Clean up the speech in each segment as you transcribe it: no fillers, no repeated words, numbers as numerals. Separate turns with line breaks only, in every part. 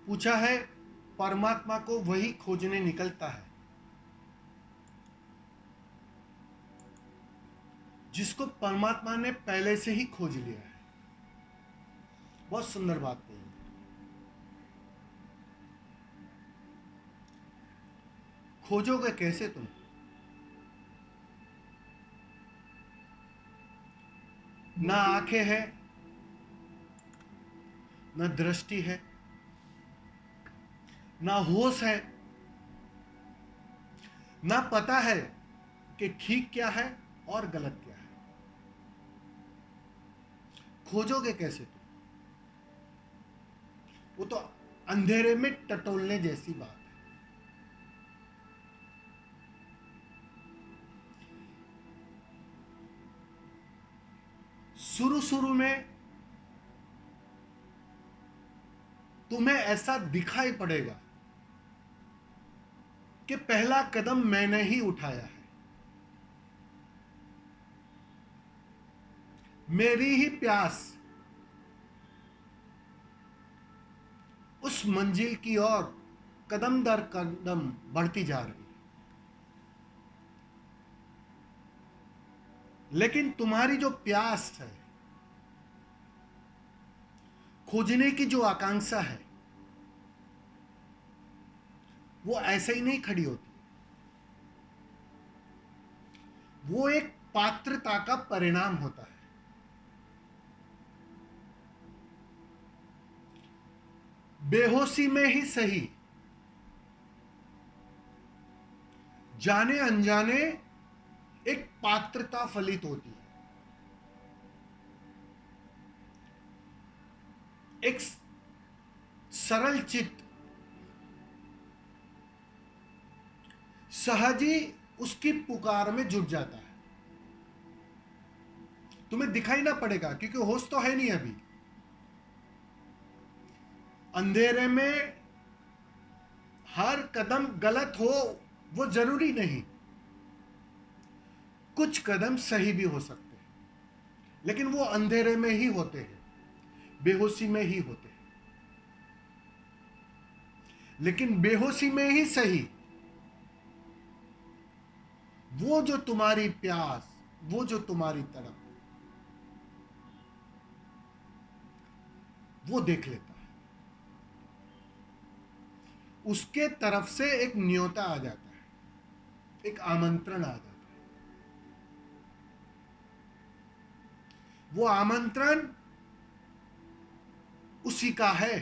पूछा है, परमात्मा को वही खोजने निकलता है जिसको परमात्मा ने पहले से ही खोज लिया है। बहुत सुंदर बात कही। खोजोगे कैसे तुम? ना आंखें हैं, ना दृष्टि है, ना होश है, ना पता है कि ठीक क्या है और गलत क्या है। खोजोगे कैसे तुम? वो तो अंधेरे में टटोलने जैसी बात है। शुरू शुरू में तुम्हें ऐसा दिखाई पड़ेगा कि पहला कदम मैंने ही उठाया है, मेरी ही प्यास उस मंजिल की ओर कदम दर कदम बढ़ती जा रही है। लेकिन तुम्हारी जो प्यास है, खोजने की जो आकांक्षा है, वो ऐसे ही नहीं खड़ी होती। वो एक पात्रता का परिणाम होता है। बेहोशी में ही सही, जाने अनजाने एक पात्रता फलित होती है। एक सरल चित्त सहज ही उसकी पुकार में जुट जाता है। तुम्हें दिखाई ना पड़ेगा क्योंकि होश तो है नहीं अभी। अंधेरे में हर कदम गलत हो वो जरूरी नहीं, कुछ कदम सही भी हो सकते हैं, लेकिन वो अंधेरे में ही होते हैं, बेहोशी में ही होते हैं। लेकिन बेहोशी में ही सही, वो जो तुम्हारी प्यास, वो जो तुम्हारी तड़प, वो देख लेता है। उसके तरफ से एक न्योता आ जाता है, एक आमंत्रण आ जाता है। वो आमंत्रण उसी का है,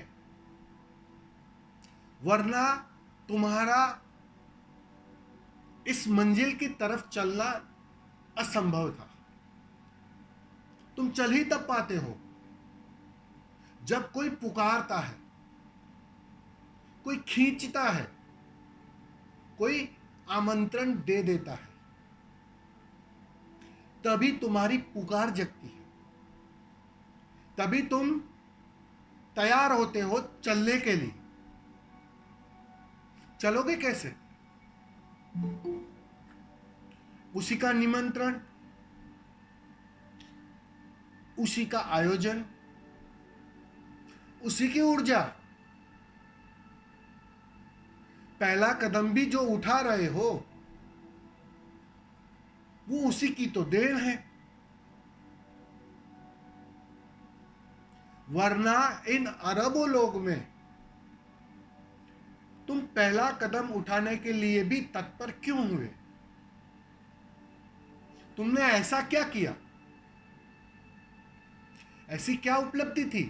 वरना तुम्हारा इस मंजिल की तरफ चलना असंभव था। तुम चल ही तब पाते हो जब कोई पुकारता है, कोई खींचता है, कोई आमंत्रण दे देता है, तभी तुम्हारी पुकार जगती है, तभी तुम तैयार होते हो चलने के लिए। चलोगे कैसे? उसी का निमंत्रण, उसी का आयोजन, उसी की ऊर्जा। पहला कदम भी जो उठा रहे हो वो उसी की तो देन है, वरना इन अरबों लोग में तुम पहला कदम उठाने के लिए भी तत्पर क्यों हुए? तुमने ऐसा क्या किया? ऐसी क्या उपलब्धि थी?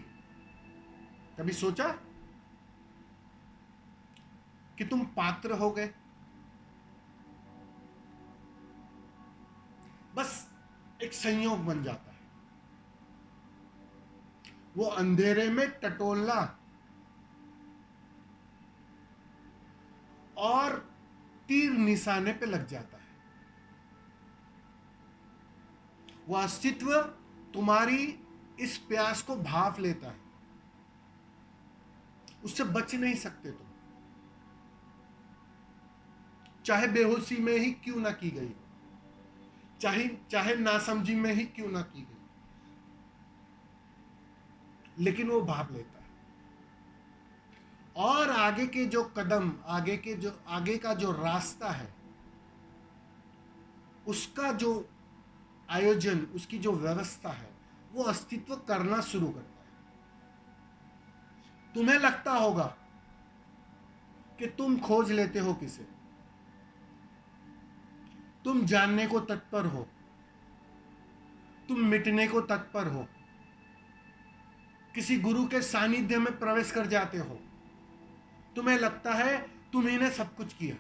कभी सोचा कि तुम पात्र हो गए? बस एक संयोग बन जाता है। वो अंधेरे में टटोलना और तीर निशाने पे लग जाता है। वो अस्तित्व तुम्हारी इस प्यास को भांप लेता है, उससे बच नहीं सकते तुम, चाहे बेहोशी में ही क्यों ना की गई, चाहे चाहे नासमझी में ही क्यों ना की गई, लेकिन वो भांप लेता है। और आगे के जो कदम, आगे का जो रास्ता है, उसका जो आयोजन, उसकी जो व्यवस्था है, वो अस्तित्व करना शुरू करता है। तुम्हें लगता होगा कि तुम खोज लेते हो किसे, तुम जानने को तत्पर हो, तुम मिटने को तत्पर हो, किसी गुरु के सानिध्य में प्रवेश कर जाते हो, तुम्हें लगता है तुम्ही ने सब कुछ किया।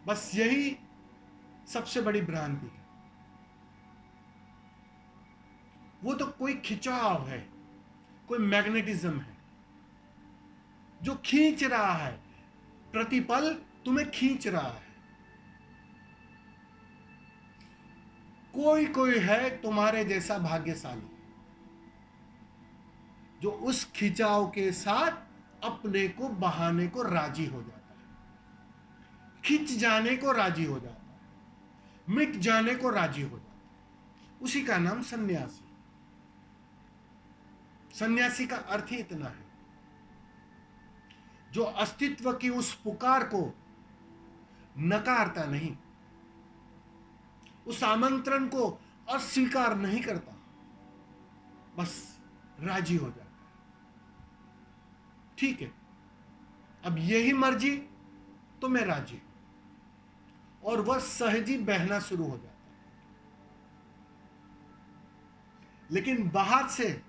बस यही सबसे बड़ी भ्रांति है। वो तो कोई खिंचाव है, कोई मैग्नेटिज्म है जो खींच रहा है, प्रतिपल तुम्हें खींच रहा है। कोई कोई है तुम्हारे जैसा भाग्यशाली जो उस खिंचाव के साथ अपने को बहाने को राजी हो जाता है, खिंच जाने को राजी हो जाता है, मिट जाने को राजी हो जाता है। उसी का नाम सन्यासी। सन्यासी का अर्थ ही इतना है, जो अस्तित्व की उस पुकार को नकारता नहीं, उस आमंत्रण को अस्वीकार नहीं करता, बस राजी हो जाता है। ठीक है, अब यही मर्जी तो मैं राजी हूं, और वह सहजी बहना शुरू हो जाता है। लेकिन बाहर से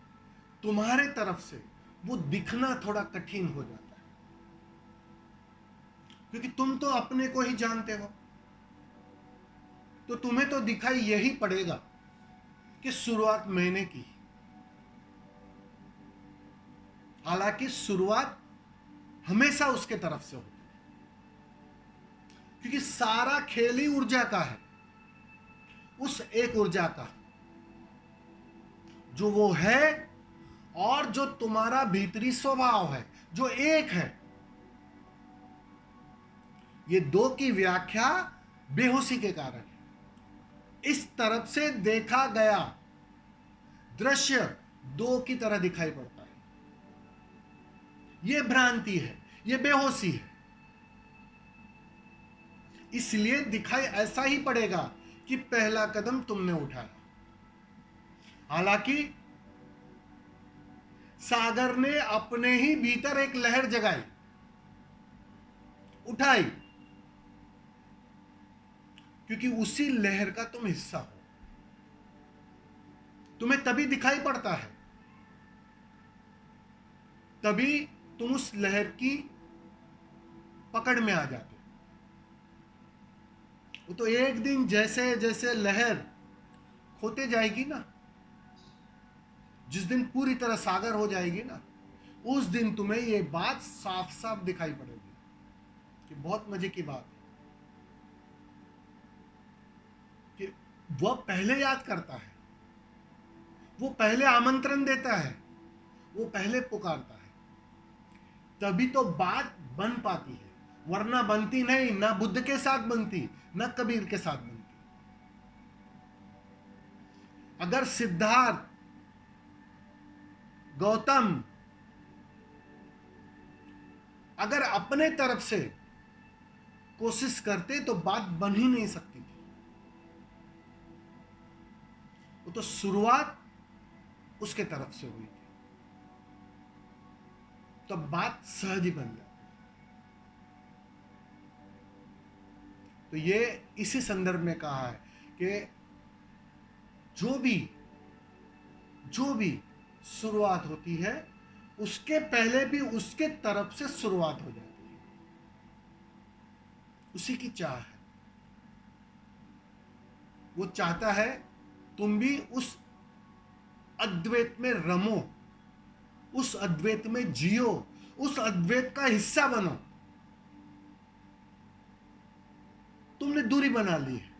तुम्हारे तरफ से वो दिखना थोड़ा कठिन हो जाता है, क्योंकि तुम तो अपने को ही जानते हो। तो तुम्हें तो दिखाई यही पड़ेगा कि शुरुआत मैंने की। हालांकि शुरुआत हमेशा उसके तरफ से होती है, क्योंकि सारा खेल ही ऊर्जा का है, उस एक ऊर्जा का जो वो है, और जो तुम्हारा भीतरी स्वभाव है जो एक है। ये दो की व्याख्या बेहोशी के कारण है। इस तरफ से देखा गया दृश्य दो की तरह दिखाई पड़ता है। यह भ्रांति है, यह बेहोशी है। इसलिए दिखाई ऐसा ही पड़ेगा कि पहला कदम तुमने उठाया। हालांकि सागर ने अपने ही भीतर एक लहर जगाई, उठाई, क्योंकि उसी लहर का तुम हिस्सा हो। तुम्हें तभी दिखाई पड़ता है, तभी तुम उस लहर की पकड़ में आ जाते हो। वो तो एक दिन जैसे जैसे लहर खोते जाएगी ना, जिस दिन पूरी तरह सागर हो जाएगी ना, उस दिन तुम्हें ये बात साफ साफ दिखाई पड़ेगी कि बहुत मजे की बात है कि वह पहले याद करता है, वो पहले आमंत्रण देता है, वो पहले पुकारता है। तभी तो बात बन पाती है, वरना बनती नहीं। ना बुद्ध के साथ बनती, ना कबीर के साथ बनती। अगर सिद्धार्थ, गौतम अगर अपने तरफ से कोशिश करते तो बात बन ही नहीं सकती थी। वो तो शुरुआत उसके तरफ से हुई थी, तो बात सहज ही बन जाती। तो ये इसी संदर्भ में कहा है कि जो भी शुरुआत होती है, उसके पहले भी उसके तरफ से शुरुआत हो जाती है। उसी की चाह है, वो चाहता है तुम भी उस अद्वैत में रमो, उस अद्वैत में जियो, उस अद्वैत का हिस्सा बनो। तुमने दूरी बना ली है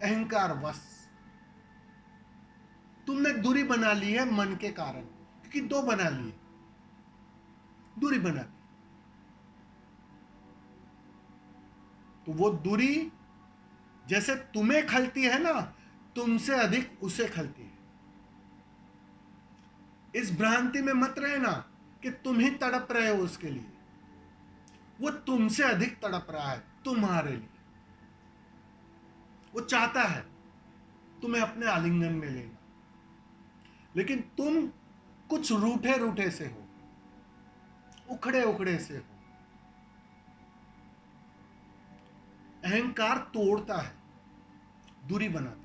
अहंकार वश, तुमने दूरी बना ली है मन के कारण, क्योंकि दो बना लिए, दूरी बना ली। तो वो दूरी जैसे तुम्हें खलती है ना, तुमसे अधिक उसे खलती है। इस भ्रांति में मत रहना कि तुम ही तड़प रहे हो उसके लिए, वो तुमसे अधिक तड़प रहा है तुम्हारे लिए। वो चाहता है तुम्हें अपने आलिंगन में लेना, लेकिन तुम कुछ रूठे रूठे से हो, उखड़े उखड़े से हो। अहंकार तोड़ता है, दूरी बनाता है।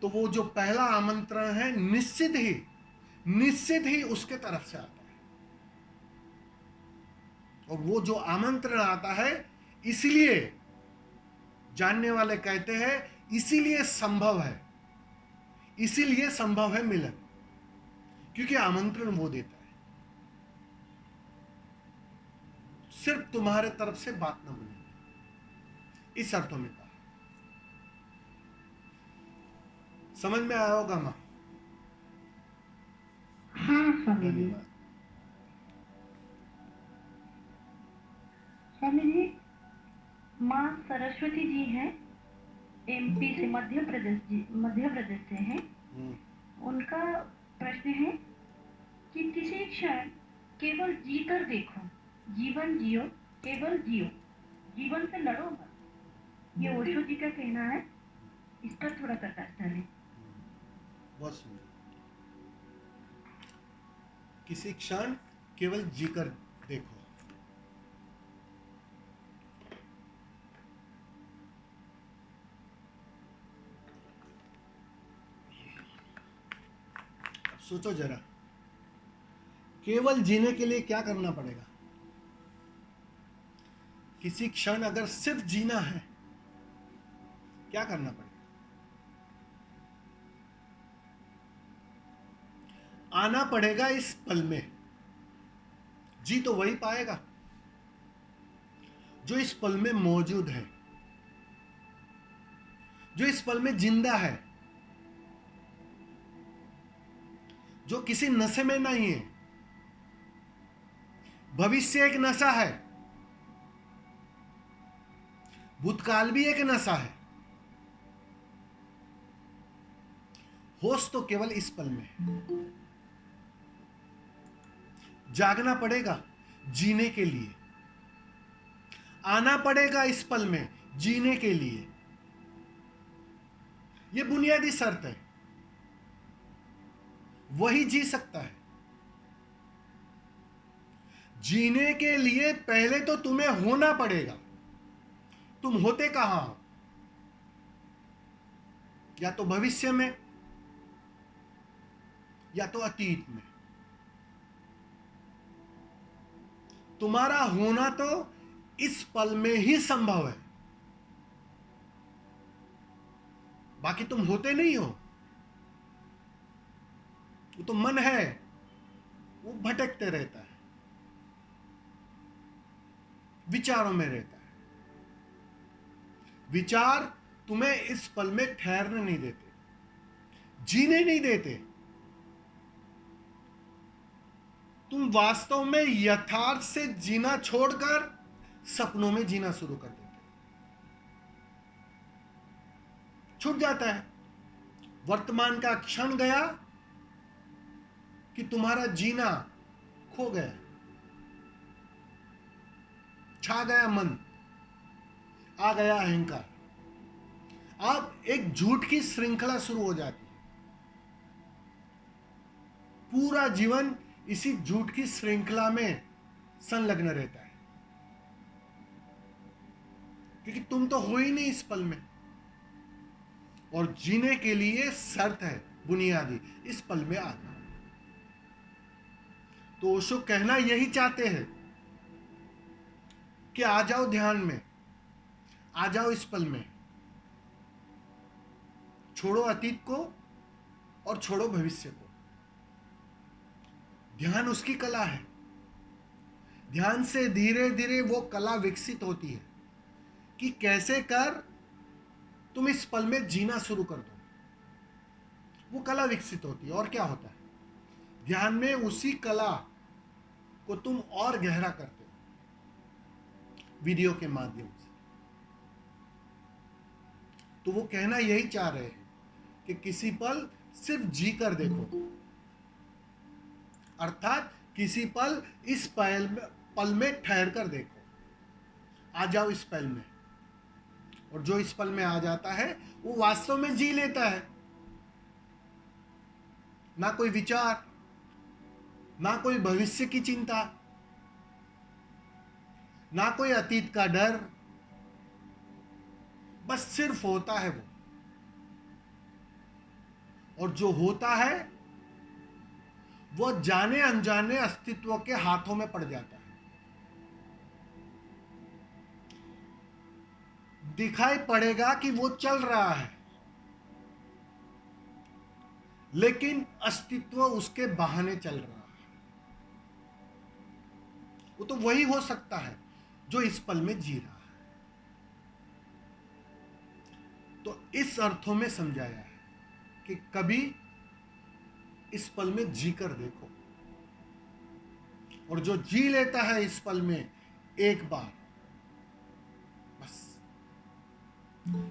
तो वो जो पहला आमंत्रण है निश्चित ही उसके तरफ से आता है। और वो जो आमंत्रण आता है, इसलिए जानने वाले कहते हैं इसीलिए संभव है मिलन, क्योंकि आमंत्रण वो देता है। सिर्फ तुम्हारे तरफ से बात न बने, इस अर्थों में कहा। समझ में आया होगा मां?
हाँ स्वामी जी।
धन्यवाद।
स्वामी जी, माँ सरस्वती जी हैं, एमपी से, मध्य प्रदेश से हैं। उनका प्रश्न है कि किसी क्षण केवल जीकर देखो, जीवन जियो, केवल जियो, जीवन से लड़ो मत। ये ओशो जी का कहना है, इस पर थोड़ा प्रकाश डालें।
बहुत सुंदर। किसी क्षण केवल जीकर देखो। अब सोचो जरा, केवल जीने के लिए क्या करना पड़ेगा? किसी क्षण अगर सिर्फ जीना है, क्या करना पड़ेगा? आना पड़ेगा इस पल में। जी तो वही पाएगा जो इस पल में मौजूद है, जो इस पल में जिंदा है, जो किसी नशे में नहीं है। भविष्य एक नशा है, भूतकाल भी एक नशा है, होश तो केवल इस पल में है। जागना पड़ेगा जीने के लिए, आना पड़ेगा इस पल में जीने के लिए। यह बुनियादी शर्त है, वही जी सकता है। जीने के लिए पहले तो तुम्हें होना पड़ेगा। तुम होते कहां हो? या तो भविष्य में, या तो अतीत में। तुम्हारा होना तो इस पल में ही संभव है, बाकी तुम होते नहीं हो। वो तो मन है, वो भटकते रहता है, विचारों में रहता है। विचार तुम्हें इस पल में ठहरने नहीं देते, जीने नहीं देते। तुम वास्तव में यथार्थ से जीना छोड़कर सपनों में जीना शुरू कर देते, छूट जाता है। वर्तमान का क्षण गया कि तुम्हारा जीना खो गया, छा गया मन, आ गया अहंकार। अब एक झूठ की श्रृंखला शुरू हो जाती है। पूरा जीवन इसी झूठ की श्रृंखला में संलग्न रहता है, क्योंकि तुम तो हो ही नहीं इस पल में। और जीने के लिए शर्त है बुनियादी, इस पल में आना। तो ओशो कहना यही चाहते हैं कि आ जाओ ध्यान में, आ जाओ इस पल में। छोड़ो अतीत को और छोड़ो भविष्य को। ध्यान उसकी कला है। ध्यान से धीरे धीरे वो कला विकसित होती है कि कैसे कर तुम इस पल में जीना शुरू कर दो। वो कला विकसित होती है। और क्या होता है ध्यान में? उसी कला को तुम और गहरा करते हो वीडियो के माध्यम से। तो वो कहना यही चाह रहे हैं कि किसी पल सिर्फ जी कर देखो, अर्थात किसी पल इस पल में ठहर कर देखो। आ जाओ इस पल में, और जो इस पल में आ जाता है वो वास्तव में जी लेता है। ना कोई विचार, ना कोई भविष्य की चिंता, ना कोई अतीत का डर, बस सिर्फ होता है वो। और जो होता है वो जाने अनजाने अस्तित्व के हाथों में पड़ जाता है। दिखाई पड़ेगा कि वो चल रहा है, लेकिन अस्तित्व उसके बहाने चल रहा है। वो तो वही हो सकता है जो इस पल में जी रहा है। तो इस अर्थों में समझाया है कि कभी इस पल में जी कर देखो, और जो जी लेता है इस पल में एक बार, बस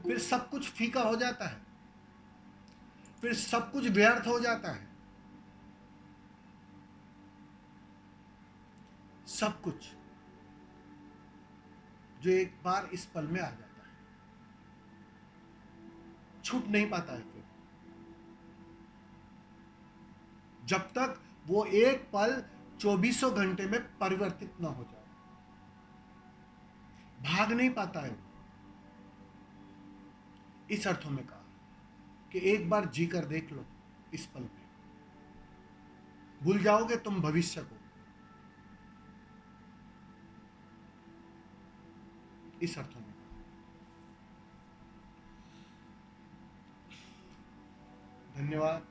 फिर सब कुछ फीका हो जाता है, फिर सब कुछ व्यर्थ हो जाता है। सब कुछ जो एक बार इस पल में आ जाता है छूट नहीं पाता है फिर, जब तक वो एक पल 24 घंटे में परिवर्तित ना हो जाए। भाग नहीं पाता है वो। इस अर्थों में कहा कि एक बार जी कर देख लो इस पल में, भूल जाओगे तुम भविष्य को। इस अर्थों में कहा। धन्यवाद।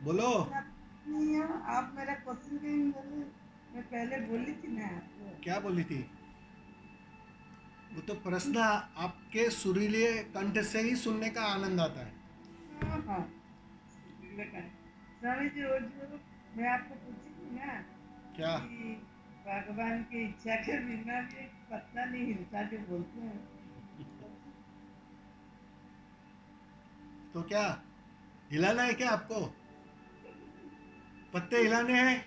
बोलो।
आप मेरा क्वेश्चन कहीं बोले, मैं पहले बोली थी ना आपको।
क्या बोली थी? वो तो प्रश्न आपके सुरीले कंठ से ही सुनने का आनंद आता है।
हाँ हाँ, स्वामी जी वो जो मैं आपको पूछी थी ना
क्या?
कि भगवान की इच्छा के बिना भी एक पत्ता नहीं हिलता जो बोलते हैं,
तो क्या हिलाना है क्या आपको? पत्ते हिलाने हैं?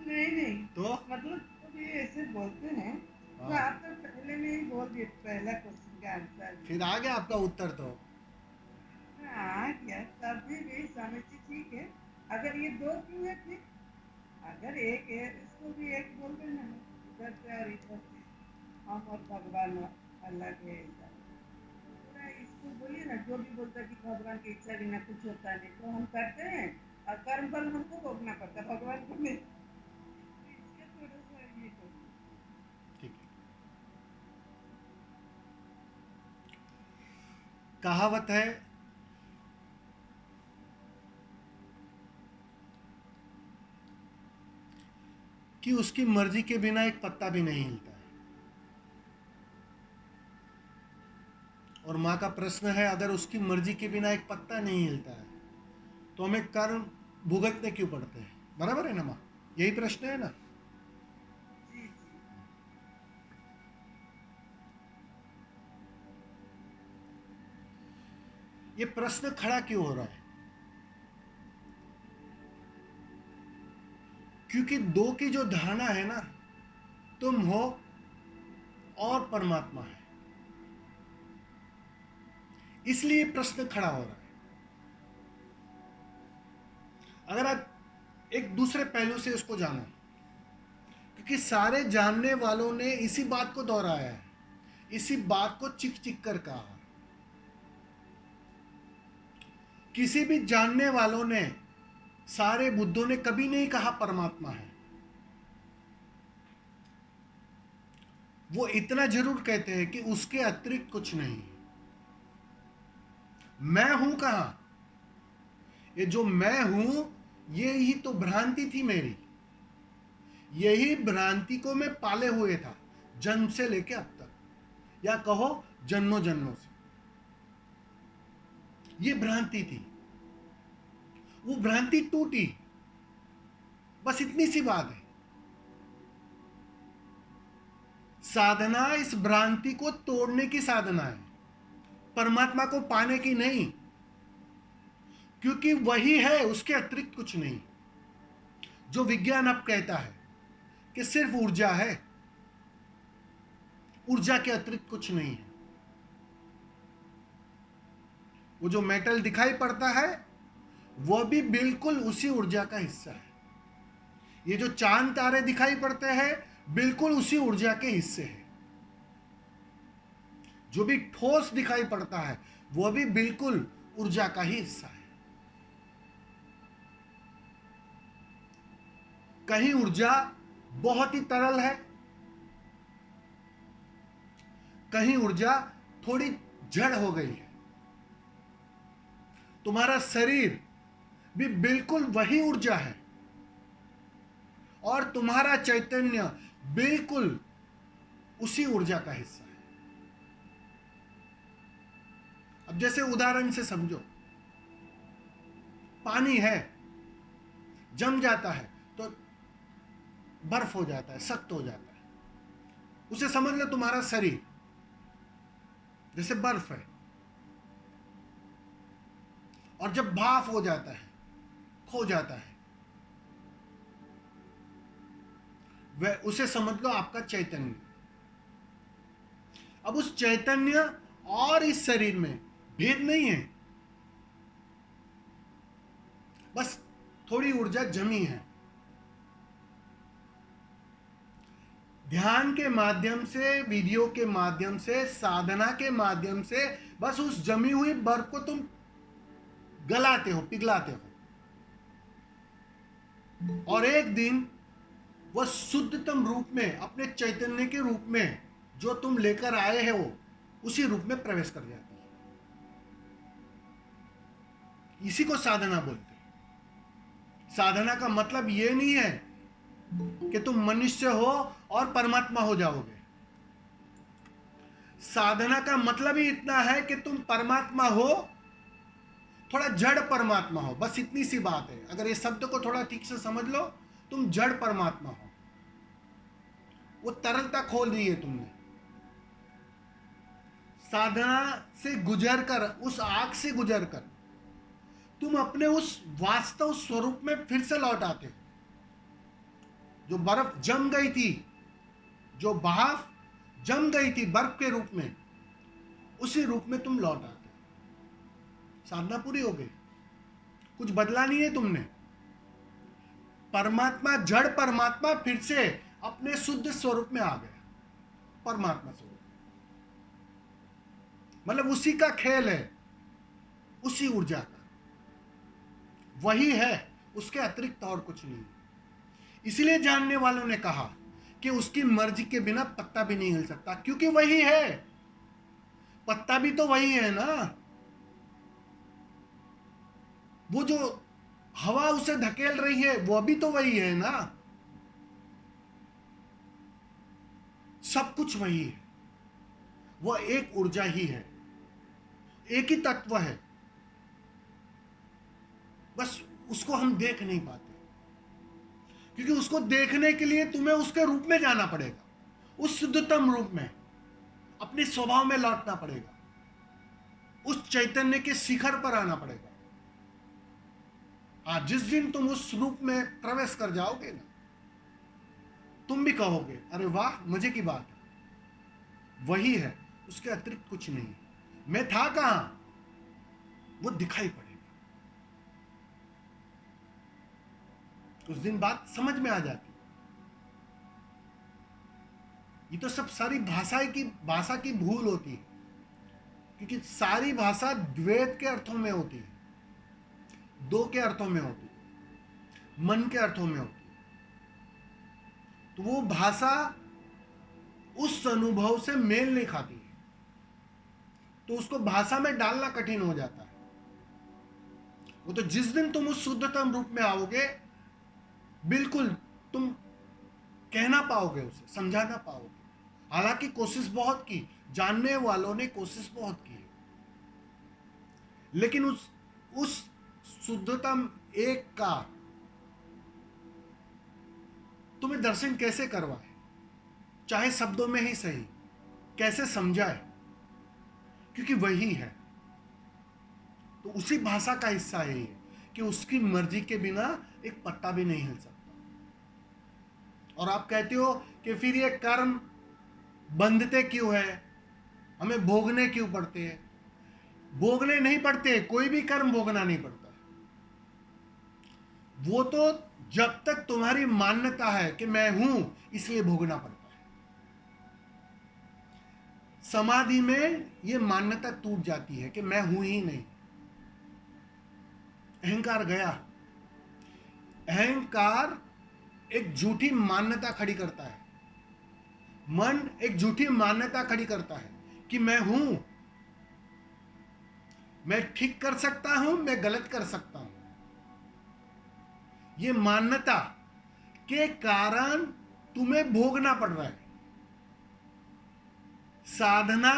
नहीं नहीं,
तो
मतलब अभी ऐसे बोलते हैं तो
हाँ,
आप तो पहले में ही बोल दिए पहला क्वेश्चन का आंसर।
फिर आ गया आपका उत्तर। तो
हाँ क्या, तभी भी स्वामी जी ठीक है। अगर ये दो क्यों है फिर? अगर एक है इसको भी एक बोल देना, इधर से और इधर से, हम और भगवान अलग है ऐसा। पूरा इसको बोलिए ना, जो भी बोलता है कि भगवान की इच्छा बिना कुछ होता नहीं, तो हम करते हैं और कर्म फल हमको भोगना पड़ता है, भगवान को नहीं। इसके थोड़ा सा ये करो।
ठीक है। कहावत है कि उसकी मर्जी के बिना एक पत्ता भी नहीं हिलता है। और माँ का प्रश्न है, अगर उसकी मर्जी के बिना एक पत्ता नहीं हिलता है तो हमें कर्म भुगतने क्यों पड़ते हैं? बराबर है ना माँ? यही प्रश्न है ना?
जी जी।
ये प्रश्न खड़ा क्यों हो रहा है? क्योंकि दो की जो धारणा है ना, तुम हो और परमात्मा है, इसलिए प्रश्न खड़ा हो रहा है। अगर आप एक दूसरे पहलू से उसको जानो, क्योंकि सारे जानने वालों ने इसी बात को दोहराया है, इसी बात को चिक चिक कर कहा। किसी भी जानने वालों ने, सारे बुद्धों ने कभी नहीं कहा परमात्मा है। वो इतना जरूर कहते हैं कि उसके अतिरिक्त कुछ नहीं है। मैं हूं कहां? ये जो मैं हूं, ये ही तो भ्रांति थी मेरी। यही भ्रांति को मैं पाले हुए था, जन्म से लेके अब तक, या कहो जन्मों जन्मों से। ये भ्रांति थी, वो भ्रांति टूटी, बस इतनी सी बात है। साधना इस भ्रांति को तोड़ने की साधना है, परमात्मा को पाने की नहीं, क्योंकि वही है, उसके अतिरिक्त कुछ नहीं। जो विज्ञान अब कहता है कि सिर्फ ऊर्जा है, ऊर्जा के अतिरिक्त कुछ नहीं है। वो जो मेटल दिखाई पड़ता है वह भी बिल्कुल उसी ऊर्जा का हिस्सा है। ये जो चांद तारे दिखाई पड़ते हैं बिल्कुल उसी ऊर्जा के हिस्से हैं। जो भी ठोस दिखाई पड़ता है वह भी बिल्कुल ऊर्जा का ही हिस्सा है। कहीं ऊर्जा बहुत ही तरल है, कहीं ऊर्जा थोड़ी जड़ हो गई है। तुम्हारा शरीर भी बिल्कुल वही ऊर्जा है और तुम्हारा चैतन्य बिल्कुल उसी ऊर्जा का हिस्सा है। अब जैसे उदाहरण से समझो, पानी है, जम जाता है तो बर्फ हो जाता है, सख्त हो जाता है। उसे समझ लो तुम्हारा शरीर जैसे बर्फ है, और जब भाप हो जाता है, खो जाता है, वह उसे समझ लो आपका चैतन्य। अब उस चैतन्य और इस शरीर में भेद नहीं है, बस थोड़ी ऊर्जा जमी है। ध्यान के माध्यम से, वीडियो के माध्यम से, साधना के माध्यम से बस उस जमी हुई बर्फ को तुम गलाते हो, पिघलाते हो, और एक दिन वह शुद्धतम रूप में, अपने चैतन्य के रूप में जो तुम लेकर आए हो उसी रूप में प्रवेश कर जाती है। इसी को साधना बोलते हैं। साधना का मतलब यह नहीं है कि तुम मनुष्य हो और परमात्मा हो जाओगे। साधना का मतलब ही इतना है कि तुम परमात्मा हो, थोड़ा जड़ परमात्मा हो, बस इतनी सी बात है। अगर इस शब्द को थोड़ा ठीक से समझ लो, तुम जड़ परमात्मा हो। वो तरलता खोल दी है तुमने। साधना से गुजरकर, उस आग से गुजरकर तुम अपने उस वास्तव स्वरूप में फिर से लौट आते हो। जो बर्फ जम गई थी, जो भाप जम गई थी बर्फ के रूप में, उसी रूप में तुम लौट आते हो। साधना पूरी हो गई, कुछ बदला नहीं है तुमने। परमात्मा, जड़ परमात्मा फिर से अपने शुद्ध स्वरूप में आ गया। परमात्मा स्वरूप मतलब उसी का खेल है, उसी ऊर्जा का, वही है, उसके अतिरिक्त और कुछ नहीं। इसलिए जानने वालों ने कहा कि उसकी मर्जी के बिना पत्ता भी नहीं हिल सकता, क्योंकि वही है। पत्ता भी तो वही है ना। वो जो हवा उसे धकेल रही है वो भी तो वही है ना। सब कुछ वही है, वह एक ऊर्जा ही है, एक ही तत्व है, बस उसको हम देख नहीं पाते, क्योंकि उसको देखने के लिए तुम्हें उसके रूप में जाना पड़ेगा, उस शुद्धतम रूप में, अपने स्वभाव में लौटना पड़ेगा, उस चैतन्य के शिखर पर आना पड़ेगा। आज जिस दिन तुम उस रूप में प्रवेश कर जाओगे ना, तुम भी कहोगे अरे वाह, मजे की बात है, वही है, उसके अतिरिक्त कुछ नहीं। मैं था कहां, वो दिखाई पड़ेगा। उस दिन बात समझ में आ जाती। ये तो सब सारी भाषा की भूल होती है, क्योंकि सारी भाषा द्वैत के अर्थों में होती है, दो के अर्थों में होती है, मन के अर्थों में होती है। तो वो भाषा उस अनुभव से मेल नहीं खाती है, तो उसको भाषा में डालना कठिन हो जाता है। वो तो जिस दिन तुम उस शुद्धतम रूप में आओगे, बिल्कुल तुम कहना पाओगे, उसे समझाना पाओगे। हालांकि कोशिश बहुत की, जानने वालों ने कोशिश बहुत की, लेकिन उस शुद्धतम एक का तुम्हें दर्शन कैसे करवाए? चाहे शब्दों में ही सही, कैसे समझाए, क्योंकि वही है। तो उसी भाषा का हिस्सा है ये कि उसकी मर्जी के बिना एक पत्ता भी नहीं हिल सकता। और आप कहते हो कि फिर ये कर्म बंधते क्यों है, हमें भोगने क्यों पड़ते हैं? भोगने नहीं पड़ते, कोई भी कर्म भोगना नहीं पड़ता। वो तो जब तक तुम्हारी मान्यता है कि मैं हूं इसलिए भोगना पड़ता है। समाधि में ये मान्यता टूट जाती है कि मैं हूं ही नहीं, अहंकार गया। अहंकार एक झूठी मान्यता खड़ी करता है, मन एक झूठी मान्यता खड़ी करता है कि मैं हूं, मैं ठीक कर सकता हूं, मैं गलत कर सकता हूं। ये मान्यता के कारण तुम्हें भोगना पड़ रहा है। साधना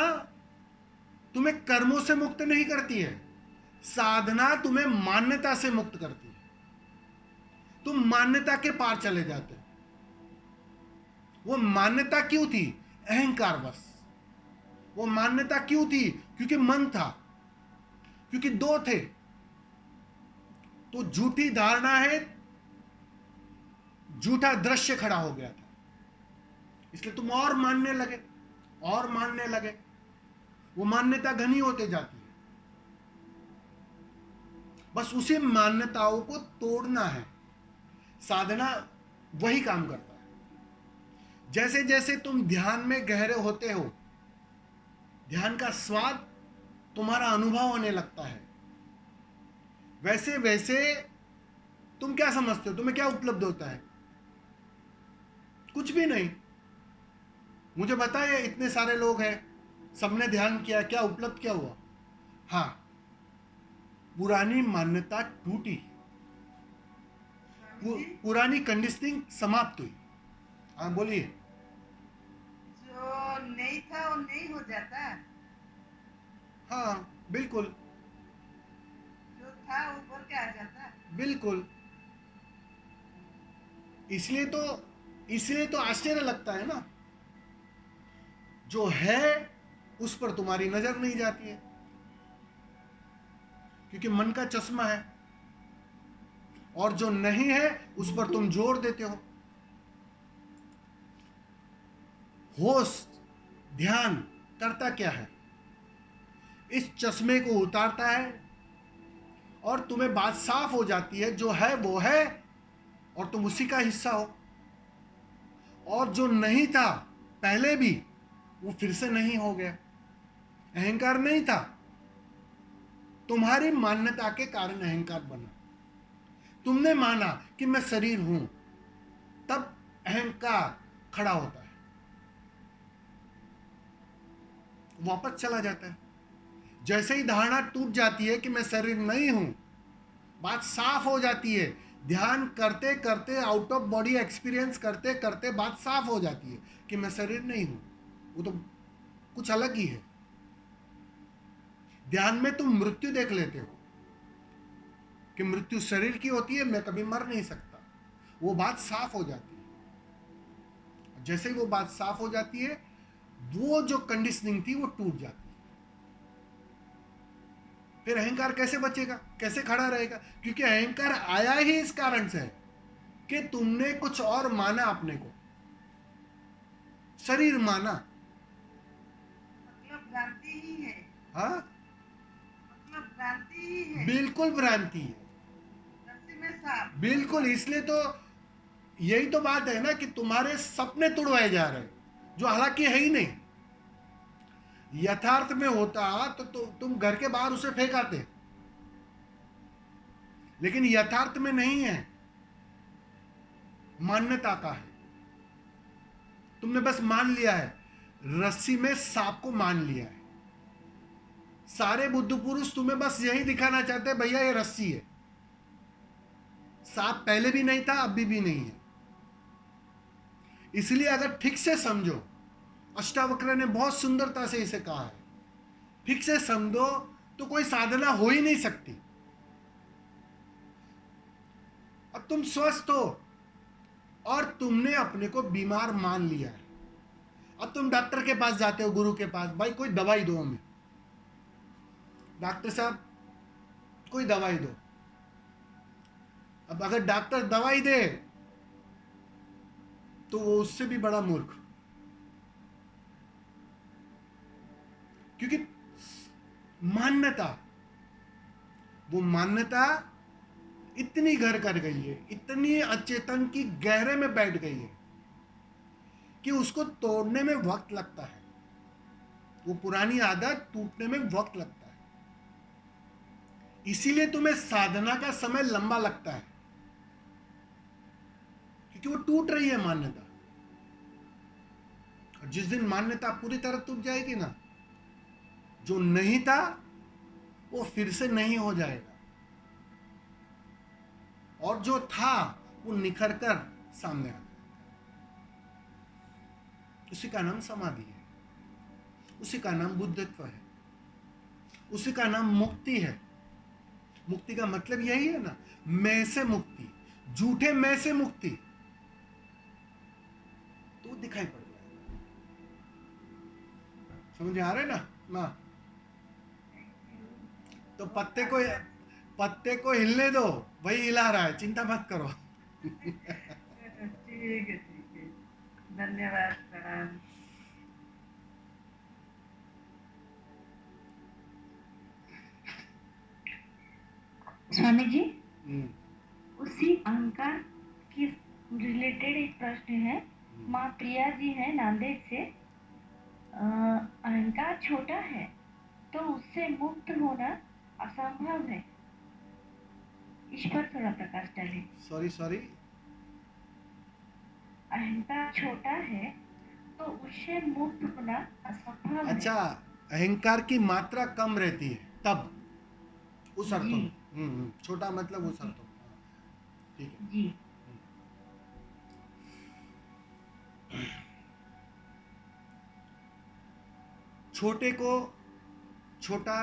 तुम्हें कर्मों से मुक्त नहीं करती है, साधना तुम्हें मान्यता से मुक्त करती है। तुम मान्यता के पार चले जाते हो। वो मान्यता क्यों थी? अहंकार बस। वो मान्यता क्यों थी? क्योंकि मन था, क्योंकि दो थे। तो झूठी धारणा है, झूठा दृश्य खड़ा हो गया था, इसलिए तुम और मानने लगे, और मानने लगे। वो मान्यता घनी होते जाती है। बस उसी मान्यताओं को तोड़ना है। साधना वही काम करता है। जैसे जैसे तुम ध्यान में गहरे होते हो, ध्यान का स्वाद तुम्हारा अनुभव होने लगता है, वैसे वैसे तुम क्या समझते हो, तुम्हें क्या उपलब्ध होता है? कुछ भी नहीं। मुझे बताइए, इतने सारे लोग हैं, सबने ध्यान किया, क्या उपलब्ध क्या हुआ? हाँ, पुरानी मान्यता टूटी,
स्वामी जी,
पुरानी कंडीशनिंग समाप्त हुई। हाँ बोलिए।
जो नहीं था वो नहीं हो जाता,
हाँ बिल्कुल,
जो था ऊपर के आ जाता।
बिल्कुल। इसलिए तो आश्चर्य लगता है ना, जो है उस पर तुम्हारी नजर नहीं जाती है, क्योंकि मन का चश्मा है, और जो नहीं है उस पर तुम जोर देते हो। होश, ध्यान करता क्या है? इस चश्मे को उतारता है और तुम्हें बात साफ हो जाती है, जो है वो है और तुम उसी का हिस्सा हो, और जो नहीं था पहले भी वो फिर से नहीं हो गया। अहंकार नहीं था, तुम्हारी मान्यता के कारण अहंकार बना। तुमने माना कि मैं शरीर हूं, तब अहंकार खड़ा होता है, वापस चला जाता है। जैसे ही धारणा टूट जाती है कि मैं शरीर नहीं हूं, बात साफ हो जाती है। ध्यान करते करते, आउट ऑफ बॉडी एक्सपीरियंस करते करते बात साफ हो जाती है कि मैं शरीर नहीं हूं, वो तो कुछ अलग ही है। ध्यान में तुम मृत्यु देख लेते हो कि मृत्यु शरीर की होती है, मैं कभी मर नहीं सकता। वो बात साफ हो जाती है। जैसे ही वो बात साफ हो जाती है, वो जो कंडीशनिंग थी वो टूट जाती है। फिर अहंकार कैसे बचेगा, कैसे खड़ा रहेगा? क्योंकि अहंकार आया ही इस कारण से है कि तुमने कुछ और माना, अपने को शरीर माना।
मतलब भ्रांति ही है,
हाँ,
मतलब भ्रांति ही है।
बिल्कुल भ्रांति है,
रस्सी में सांप।
बिल्कुल। इसलिए तो यही तो बात है ना कि तुम्हारे सपने तुड़वाए जा रहे हैं, जो हालांकि है ही नहीं। यथार्थ में होता तो तुम घर के बाहर उसे फेंक आते, लेकिन यथार्थ में नहीं है, मान्यता का है। तुमने बस मान लिया है, रस्सी में सांप को मान लिया है। सारे बुद्ध पुरुष तुम्हें बस यही दिखाना चाहते हैं, भैया ये रस्सी है, सांप पहले भी नहीं था, अभी भी नहीं है। इसलिए अगर ठीक से समझो, अष्टावक्र ने बहुत सुंदरता से इसे कहा है, ठीक से समझो तो कोई साधना हो ही नहीं सकती। अब तुम स्वस्थ हो और तुमने अपने को बीमार मान लिया है, अब तुम डॉक्टर के पास जाते हो, गुरु के पास, भाई कोई दवाई दो हमें, डॉक्टर साहब कोई दवाई दो। अब अगर डॉक्टर दवाई दे तो वो उससे भी बड़ा मूर्ख, क्योंकि मान्यता, वो मान्यता इतनी घर कर गई है, इतनी अचेतन की गहरे में बैठ गई है कि उसको तोड़ने में वक्त लगता है, वो पुरानी आदत टूटने में वक्त लगता है। इसीलिए तुम्हें साधना का समय लंबा लगता है, क्योंकि वो टूट रही है मान्यता। और जिस दिन मान्यता पूरी तरह टूट जाएगी ना, जो नहीं था वो फिर से नहीं हो जाएगा, और जो था वो निखर कर सामने आ जाएगा। उसी का नाम समाधि है, उसी का नाम बुद्धत्व है, उसी का नाम मुक्ति है। मुक्ति का मतलब यही है ना, मैं से मुक्ति, झूठे मैं से मुक्ति, तो दिखाई पड़ जाएगा। समझ आ रहे ना माँ? तो पत्ते को हिलने दो, वही हिला रहा है, चिंता मत करो।
ठीक है, धन्यवाद, प्रणाम।
स्वामी जी,
हम्म,
उसी अहंकार की रिलेटेड एक प्रश्न है। माँ प्रिया जी है नांदेड़ से। अहंकार छोटा है तो उससे मुक्त होना असंभव है, इस पर थोड़ा प्रकाश डालें।
सॉरी,
अहंकार छोटा है तो उससे मुक्त होना असंभव
अच्छा,
है।
अहंकार की मात्रा कम रहती है तब, उस अर्थों
जी
में। छोटा मतलब उस
जी
अर्थों में। हाँ, ठीक है।
जी।
छोटे को छोटा